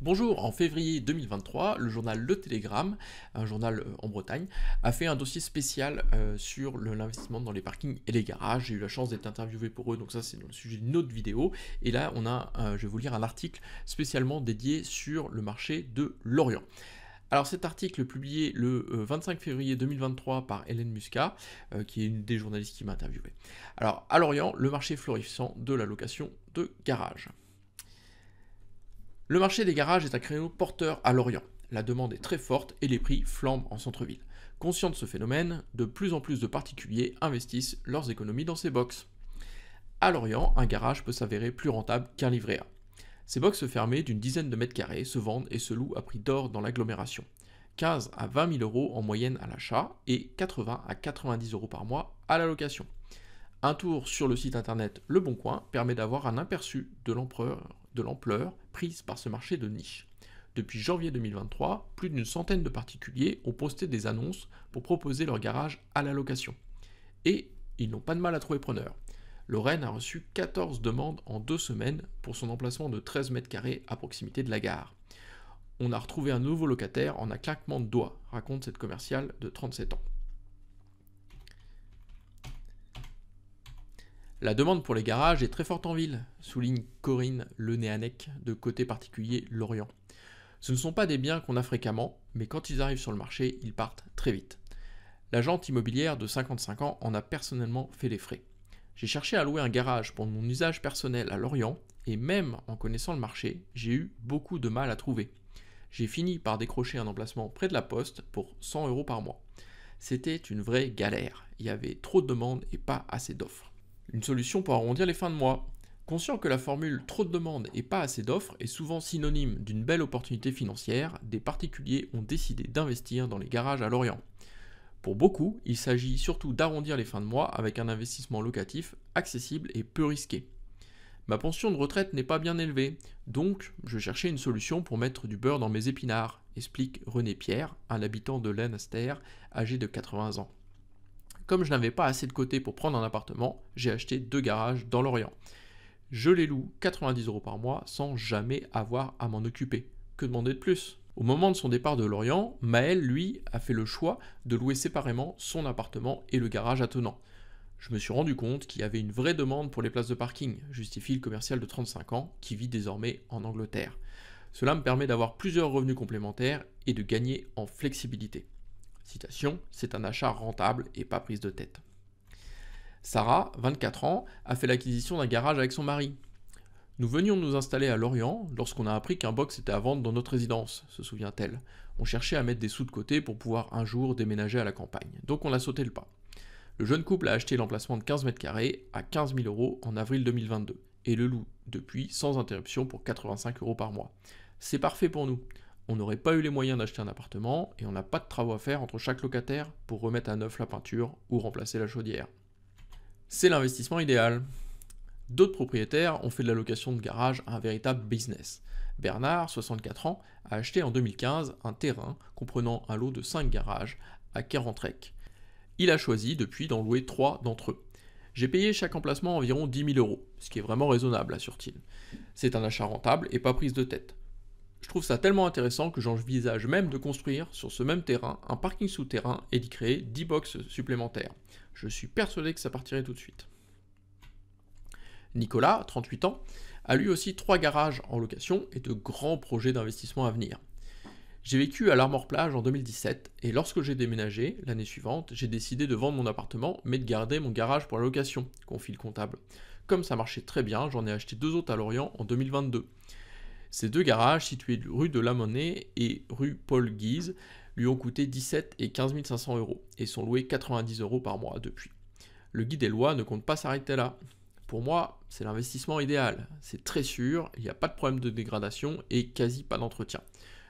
Bonjour, en février 2023, le journal Le Télégramme, un journal en Bretagne, a fait un dossier spécial sur l'investissement dans les parkings et les garages. J'ai eu la chance d'être interviewé pour eux, donc ça c'est dans le sujet d'une autre vidéo. Et là, je vais vous lire un article spécialement dédié sur le marché de Lorient. Alors cet article est publié le 25 février 2023 par Hélène Muscat, qui est une des journalistes qui m'a interviewé. Alors à Lorient, le marché florissant de la location de garages. Le marché des garages est un créneau porteur à Lorient. La demande est très forte et les prix flambent en centre-ville. Conscient de ce phénomène, de plus en plus de particuliers investissent leurs économies dans ces box. À Lorient, un garage peut s'avérer plus rentable qu'un livret A. Ces box fermées d'une dizaine de mètres carrés se vendent et se louent à prix d'or dans l'agglomération. 15 à 20 000 euros en moyenne à l'achat et 80 à 90 euros par mois à la location. Un tour sur le site internet Le Bon Coin permet d'avoir un aperçu de l'ampleur prise par ce marché de niche. Depuis janvier 2023, plus d'une centaine de particuliers ont posté des annonces pour proposer leur garage à la location. Et ils n'ont pas de mal à trouver preneur. Lorraine a reçu 14 demandes en 2 semaines pour son emplacement de 13 mètres carrés à proximité de la gare. On a retrouvé un nouveau locataire en un claquement de doigts, raconte cette commerciale de 37 ans. La demande pour les garages est très forte en ville, souligne Corinne Lenéanec de Côté Particulier Lorient. Ce ne sont pas des biens qu'on a fréquemment, mais quand ils arrivent sur le marché, ils partent très vite. L'agente immobilière de 55 ans en a personnellement fait les frais. J'ai cherché à louer un garage pour mon usage personnel à Lorient, et même en connaissant le marché, j'ai eu beaucoup de mal à trouver. J'ai fini par décrocher un emplacement près de la poste pour 100 euros par mois. C'était une vraie galère, il y avait trop de demandes et pas assez d'offres. Une solution pour arrondir les fins de mois. Conscient que la formule trop de demandes et pas assez d'offres est souvent synonyme d'une belle opportunité financière, des particuliers ont décidé d'investir dans les garages à Lorient. Pour beaucoup, il s'agit surtout d'arrondir les fins de mois avec un investissement locatif accessible et peu risqué. Ma pension de retraite n'est pas bien élevée, donc je cherchais une solution pour mettre du beurre dans mes épinards, explique René Pierre, un habitant de Lanester, âgé de 80 ans. Comme je n'avais pas assez de côté pour prendre un appartement, j'ai acheté 2 garages dans l'Orient. Je les loue 90 euros par mois sans jamais avoir à m'en occuper. Que demander de plus? Au moment de son départ de Lorient, Maël, lui, a fait le choix de louer séparément son appartement et le garage attenant. Je me suis rendu compte qu'il y avait une vraie demande pour les places de parking, justifie le commercial de 35 ans qui vit désormais en Angleterre. Cela me permet d'avoir plusieurs revenus complémentaires et de gagner en flexibilité. Citation, c'est un achat rentable et pas prise de tête. Sarah, 24 ans, a fait l'acquisition d'un garage avec son mari. Nous venions de nous installer à Lorient lorsqu'on a appris qu'un box était à vendre dans notre résidence, se souvient-elle. On cherchait à mettre des sous de côté pour pouvoir un jour déménager à la campagne, donc on a sauté le pas. Le jeune couple a acheté l'emplacement de 15 mètres carrés à 15 000 euros en avril 2022 et le loue depuis sans interruption pour 85 euros par mois. C'est parfait pour nous. On n'aurait pas eu les moyens d'acheter un appartement et on n'a pas de travaux à faire entre chaque locataire pour remettre à neuf la peinture ou remplacer la chaudière. C'est l'investissement idéal. D'autres propriétaires ont fait de la location de garage un véritable business. Bernard, 64 ans, a acheté en 2015 un terrain comprenant un lot de 5 garages à Kérentrec. Il a choisi depuis d'en louer 3 d'entre eux. J'ai payé chaque emplacement environ 10 000 euros, ce qui est vraiment raisonnable, assure-t-il. C'est un achat rentable et pas prise de tête. Je trouve ça tellement intéressant que j'envisage même de construire sur ce même terrain un parking souterrain et d'y créer 10 box supplémentaires. Je suis persuadé que ça partirait tout de suite. Nicolas, 38 ans, a lui aussi 3 garages en location et de grands projets d'investissement à venir. J'ai vécu à l'Armor Plage en 2017 et lorsque j'ai déménagé, l'année suivante, j'ai décidé de vendre mon appartement mais de garder mon garage pour la location, confie le comptable. Comme ça marchait très bien, j'en ai acheté 2 autres à Lorient en 2022. Ces 2 garages, situés rue de la Monnaie et rue Paul Guise, lui ont coûté 17 et 15 500 euros et sont loués 90 euros par mois depuis. Le guide des lois ne compte pas s'arrêter là. Pour moi, c'est l'investissement idéal. C'est très sûr, il n'y a pas de problème de dégradation et quasi pas d'entretien.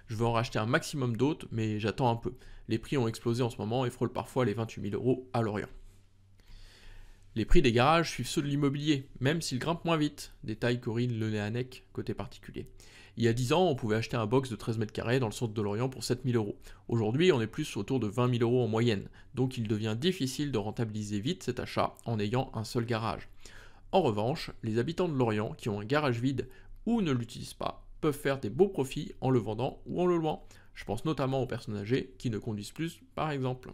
Je veux en racheter un maximum d'autres, mais j'attends un peu. Les prix ont explosé en ce moment et frôlent parfois les 28 000 euros à Lorient. Les prix des garages suivent ceux de l'immobilier, même s'ils grimpent moins vite, détaille Corinne Lenéanec, côté particulier. Il y a 10 ans, on pouvait acheter un box de 13 mètres carrés dans le centre de Lorient pour 7 000 euros. Aujourd'hui, on est plus autour de 20 000 euros en moyenne, donc il devient difficile de rentabiliser vite cet achat en ayant un seul garage. En revanche, les habitants de Lorient qui ont un garage vide ou ne l'utilisent pas peuvent faire des beaux profits en le vendant ou en le louant. Je pense notamment aux personnes âgées qui ne conduisent plus, par exemple.